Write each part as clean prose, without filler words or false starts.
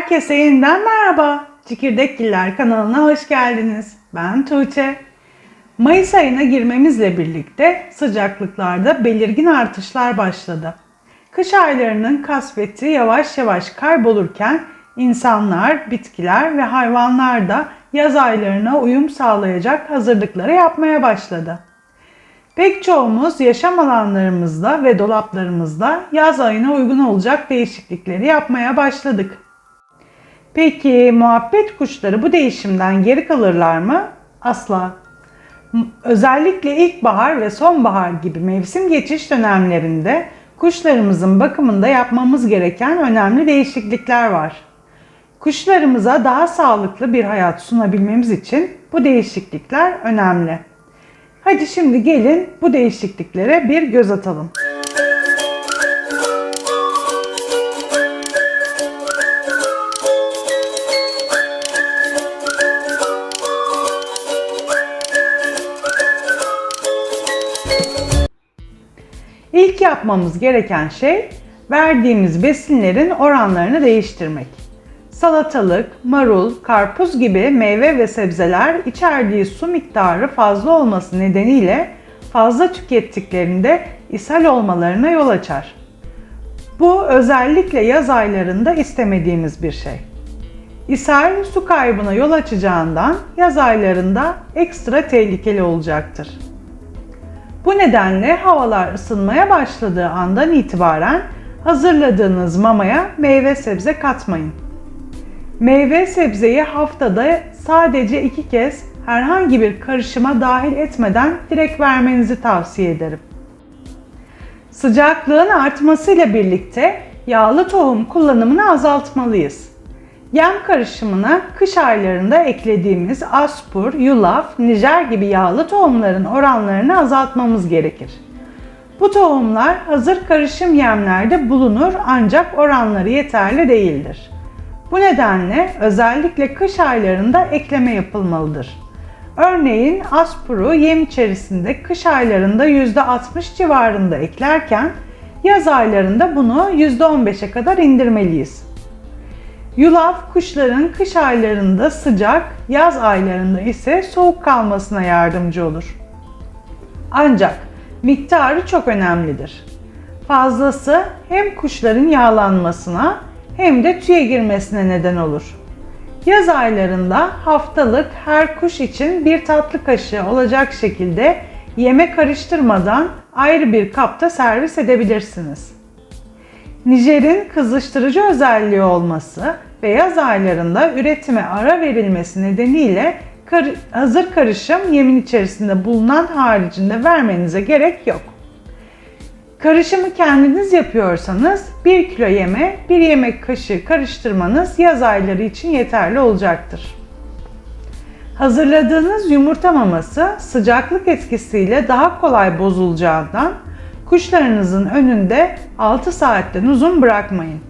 Herkese yeniden merhaba. Çekirdekgiller kanalına hoş geldiniz. Ben Tuğçe. Mayıs ayına girmemizle birlikte sıcaklıklarda belirgin artışlar başladı. Kış aylarının kasveti yavaş yavaş kaybolurken insanlar, bitkiler ve hayvanlar da yaz aylarına uyum sağlayacak hazırlıkları yapmaya başladı. Pek çoğumuz yaşam alanlarımızda ve dolaplarımızda yaz ayına uygun olacak değişiklikleri yapmaya başladık. Peki muhabbet kuşları bu değişimden geri kalırlar mı? Asla. Özellikle ilkbahar ve sonbahar gibi mevsim geçiş dönemlerinde kuşlarımızın bakımında yapmamız gereken önemli değişiklikler var. Kuşlarımıza daha sağlıklı bir hayat sunabilmemiz için bu değişiklikler önemli. Hadi şimdi gelin bu değişikliklere bir göz atalım. İlk yapmamız gereken şey verdiğimiz besinlerin oranlarını değiştirmek. Salatalık, marul, karpuz gibi meyve ve sebzeler içerdiği su miktarı fazla olması nedeniyle fazla tükettiklerinde ishal olmalarına yol açar. Bu özellikle yaz aylarında istemediğimiz bir şey. İshal su kaybına yol açacağından yaz aylarında ekstra tehlikeli olacaktır. Bu nedenle havalar ısınmaya başladığı andan itibaren hazırladığınız mamaya meyve sebze katmayın. Meyve sebzeyi haftada sadece 2 kez herhangi bir karışıma dahil etmeden direkt vermenizi tavsiye ederim. Sıcaklığın artmasıyla birlikte yağlı tohum kullanımını azaltmalıyız. Yem karışımına kış aylarında eklediğimiz aspur, yulaf, nijer gibi yağlı tohumların oranlarını azaltmamız gerekir. Bu tohumlar hazır karışım yemlerde bulunur ancak oranları yeterli değildir. Bu nedenle özellikle kış aylarında ekleme yapılmalıdır. Örneğin aspuru yem içerisinde kış aylarında %60 civarında eklerken yaz aylarında bunu %15'e kadar indirmeliyiz. Yulaf kuşların kış aylarında sıcak, yaz aylarında ise soğuk kalmasına yardımcı olur. Ancak miktarı çok önemlidir. Fazlası hem kuşların yağlanmasına hem de tüye girmesine neden olur. Yaz aylarında haftalık her kuş için bir tatlı kaşığı olacak şekilde yeme karıştırmadan ayrı bir kapta servis edebilirsiniz. Nijerin kızıştırıcı özelliği olması ve yaz aylarında üretime ara verilmesi nedeniyle hazır karışım yemin içerisinde bulunan haricinde vermenize gerek yok. Karışımı kendiniz yapıyorsanız 1 kilo yeme 1 yemek kaşığı karıştırmanız yaz ayları için yeterli olacaktır. Hazırladığınız yumurta maması sıcaklık etkisiyle daha kolay bozulacağından kuşlarınızın önünde 6 saatten uzun bırakmayın.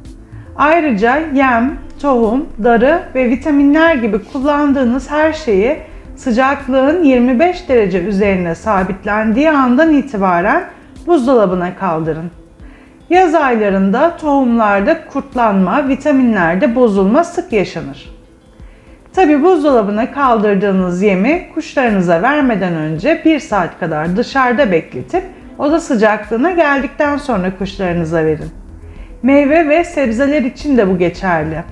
Ayrıca yem, tohum, darı ve vitaminler gibi kullandığınız her şeyi sıcaklığın 25 derece üzerine sabitlendiği andan itibaren buzdolabına kaldırın. Yaz aylarında tohumlarda kurtlanma, vitaminlerde bozulma sık yaşanır. Tabi buzdolabına kaldırdığınız yemi kuşlarınıza vermeden önce 1 saat kadar dışarıda bekletip oda sıcaklığına geldikten sonra kuşlarınıza verin. Meyve ve sebzeler için de bu geçerli.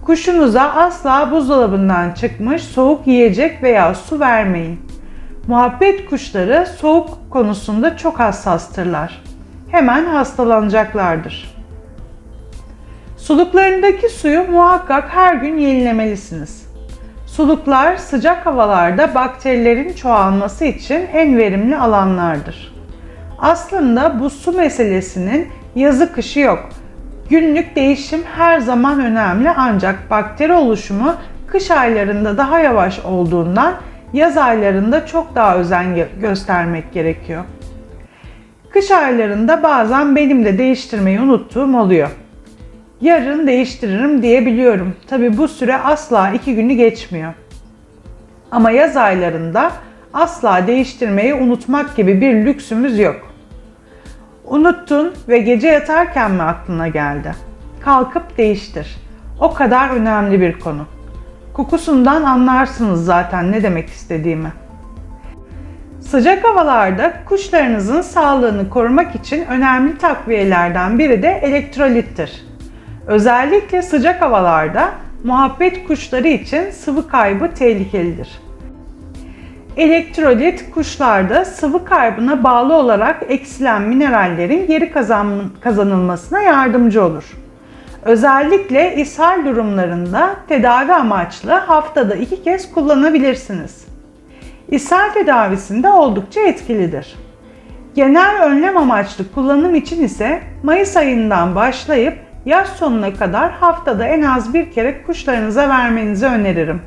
Kuşunuza asla buzdolabından çıkmış soğuk yiyecek veya su vermeyin. Muhabbet kuşları soğuk konusunda çok hassastırlar. Hemen hastalanacaklardır. Suluklarındaki suyu muhakkak her gün yenilemelisiniz. Suluklar sıcak havalarda bakterilerin çoğalması için en verimli alanlardır. Aslında bu su meselesinin yazı kışı yok. Günlük değişim her zaman önemli ancak bakteri oluşumu kış aylarında daha yavaş olduğundan yaz aylarında çok daha özen göstermek gerekiyor. Kış aylarında bazen benim de değiştirmeyi unuttuğum oluyor. Yarın değiştiririm diyebiliyorum. Tabi bu süre asla 2 günü geçmiyor. Ama yaz aylarında asla değiştirmeyi unutmak gibi bir lüksümüz yok. Unuttun ve gece yatarken mi aklına geldi? Kalkıp değiştir. O kadar önemli bir konu. Kokusundan anlarsınız zaten ne demek istediğimi. Sıcak havalarda kuşlarınızın sağlığını korumak için önemli takviyelerden biri de elektrolittir. Özellikle sıcak havalarda muhabbet kuşları için sıvı kaybı tehlikelidir. Elektrolit kuşlarda sıvı kaybına bağlı olarak eksilen minerallerin geri kazanılmasına yardımcı olur. Özellikle ishal durumlarında tedavi amaçlı haftada 2 kez kullanabilirsiniz. İshal tedavisinde oldukça etkilidir. Genel önlem amaçlı kullanım için ise Mayıs ayından başlayıp yaz sonuna kadar haftada en az bir kere kuşlarınıza vermenizi öneririm.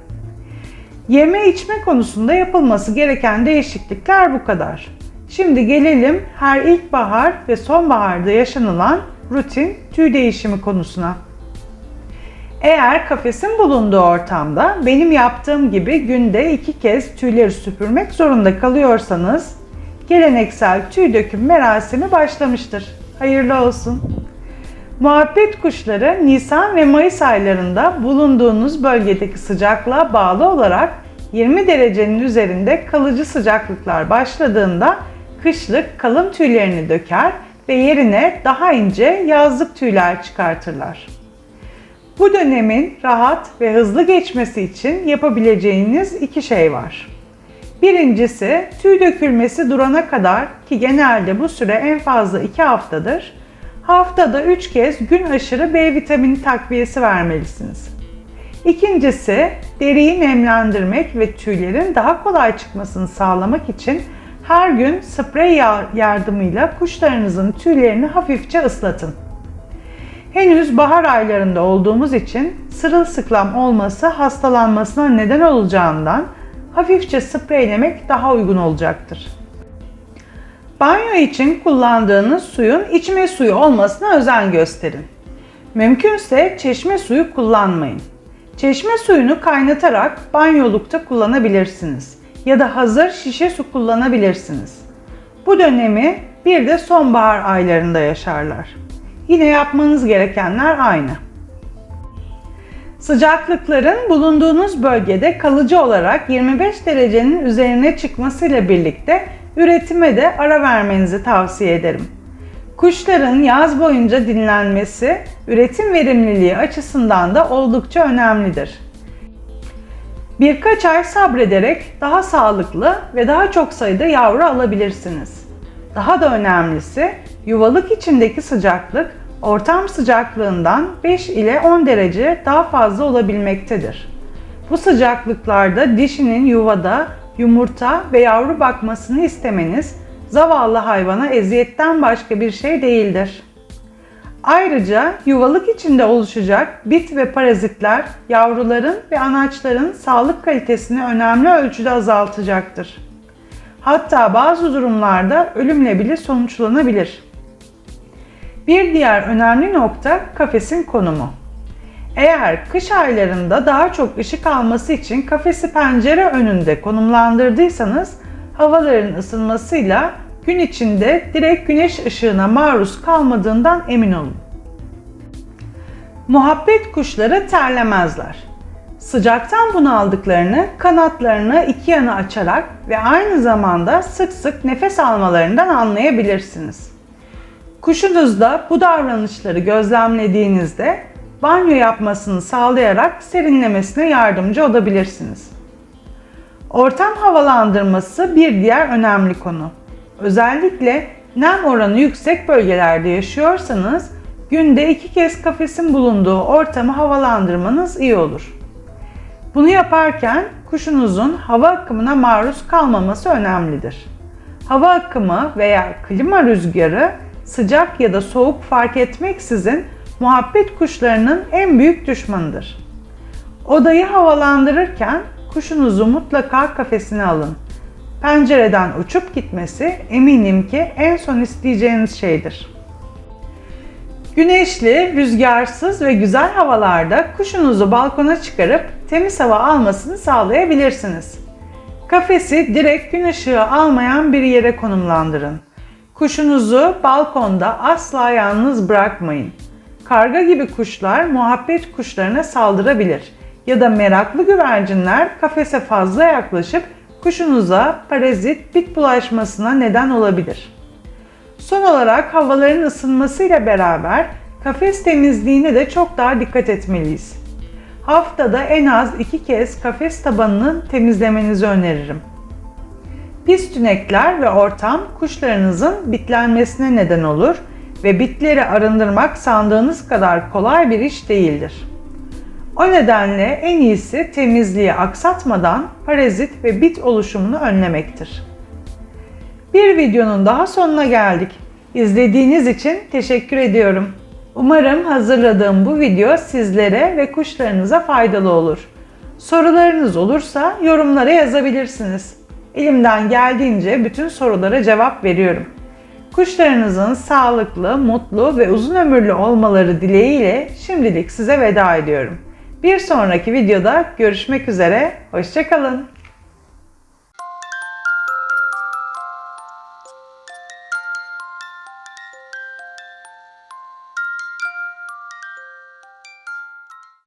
Yeme içme konusunda yapılması gereken değişiklikler bu kadar. Şimdi gelelim her ilkbahar ve sonbaharda yaşanılan rutin tüy değişimi konusuna. Eğer kafesin bulunduğu ortamda benim yaptığım gibi günde 2 kez tüyleri süpürmek zorunda kalıyorsanız, geleneksel tüy döküm merasimi başlamıştır. Hayırlı olsun. Muhabbet kuşları Nisan ve Mayıs aylarında bulunduğunuz bölgedeki sıcaklığa bağlı olarak 20 derecenin üzerinde kalıcı sıcaklıklar başladığında kışlık kalın tüylerini döker ve yerine daha ince yazlık tüyler çıkartırlar. Bu dönemin rahat ve hızlı geçmesi için yapabileceğiniz 2 şey var. Birincisi, tüy dökülmesi durana kadar, ki genelde bu süre en fazla 2 haftadır, haftada 3 kez gün aşırı B vitamini takviyesi vermelisiniz. İkincisi, deriyi nemlendirmek ve tüylerin daha kolay çıkmasını sağlamak için her gün sprey yardımıyla kuşlarınızın tüylerini hafifçe ıslatın. Henüz bahar aylarında olduğumuz için sırılsıklam olması hastalanmasına neden olacağından hafifçe spreylemek daha uygun olacaktır. Banyo için kullandığınız suyun içme suyu olmasına özen gösterin. Mümkünse çeşme suyu kullanmayın. Çeşme suyunu kaynatarak banyolukta kullanabilirsiniz ya da hazır şişe su kullanabilirsiniz. Bu dönemi bir de sonbahar aylarında yaşarlar. Yine yapmanız gerekenler aynı. Sıcaklıkların bulunduğunuz bölgede kalıcı olarak 25 derecenin üzerine çıkmasıyla birlikte üretime de ara vermenizi tavsiye ederim. Kuşların yaz boyunca dinlenmesi, üretim verimliliği açısından da oldukça önemlidir. Birkaç ay sabrederek daha sağlıklı ve daha çok sayıda yavru alabilirsiniz. Daha da önemlisi, yuvalık içindeki sıcaklık ortam sıcaklığından 5 ile 10 derece daha fazla olabilmektedir. Bu sıcaklıklarda dişinin yuvada yumurta ve yavru bakmasını istemeniz zavallı hayvana eziyetten başka bir şey değildir. Ayrıca yuvalık içinde oluşacak bit ve parazitler yavruların ve anaçların sağlık kalitesini önemli ölçüde azaltacaktır. Hatta bazı durumlarda ölümle bile sonuçlanabilir. Bir diğer önemli nokta kafesin konumu. Eğer kış aylarında daha çok ışık alması için kafesi pencere önünde konumlandırdıysanız havaların ısınmasıyla gün içinde direkt güneş ışığına maruz kalmadığından emin olun. Muhabbet kuşları terlemezler. Sıcaktan bunaldıklarını kanatlarını iki yana açarak ve aynı zamanda sık sık nefes almalarından anlayabilirsiniz. Kuşunuzda bu davranışları gözlemlediğinizde banyo yapmasını sağlayarak serinlemesine yardımcı olabilirsiniz. Ortam havalandırması bir diğer önemli konu. Özellikle nem oranı yüksek bölgelerde yaşıyorsanız günde 2 kez kafesin bulunduğu ortamı havalandırmanız iyi olur. Bunu yaparken kuşunuzun hava akımına maruz kalmaması önemlidir. Hava akımı veya klima rüzgarı sıcak ya da soğuk fark etmeksizin muhabbet kuşlarının en büyük düşmanıdır. Odayı havalandırırken kuşunuzu mutlaka kafesine alın. Pencereden uçup gitmesi eminim ki en son isteyeceğiniz şeydir. Güneşli, rüzgarsız ve güzel havalarda kuşunuzu balkona çıkarıp temiz hava almasını sağlayabilirsiniz. Kafesi direkt gün ışığı almayan bir yere konumlandırın. Kuşunuzu balkonda asla yalnız bırakmayın. Karga gibi kuşlar muhabbet kuşlarına saldırabilir ya da meraklı güvercinler kafese fazla yaklaşıp kuşunuza parazit, bit bulaşmasına neden olabilir. Son olarak havaların ısınmasıyla beraber kafes temizliğine de çok daha dikkat etmeliyiz. Haftada en az 2 kez kafes tabanını temizlemenizi öneririm. Pis tünekler ve ortam kuşlarınızın bitlenmesine neden olur ve bitleri arındırmak sandığınız kadar kolay bir iş değildir. O nedenle en iyisi temizliği aksatmadan parazit ve bit oluşumunu önlemektir. Bir videonun daha sonuna geldik. İzlediğiniz için teşekkür ediyorum. Umarım hazırladığım bu video sizlere ve kuşlarınıza faydalı olur. Sorularınız olursa yorumlara yazabilirsiniz. Elimden geldiğince bütün sorulara cevap veriyorum. Kuşlarınızın sağlıklı, mutlu ve uzun ömürlü olmaları dileğiyle şimdilik size veda ediyorum. Bir sonraki videoda görüşmek üzere, hoşça kalın.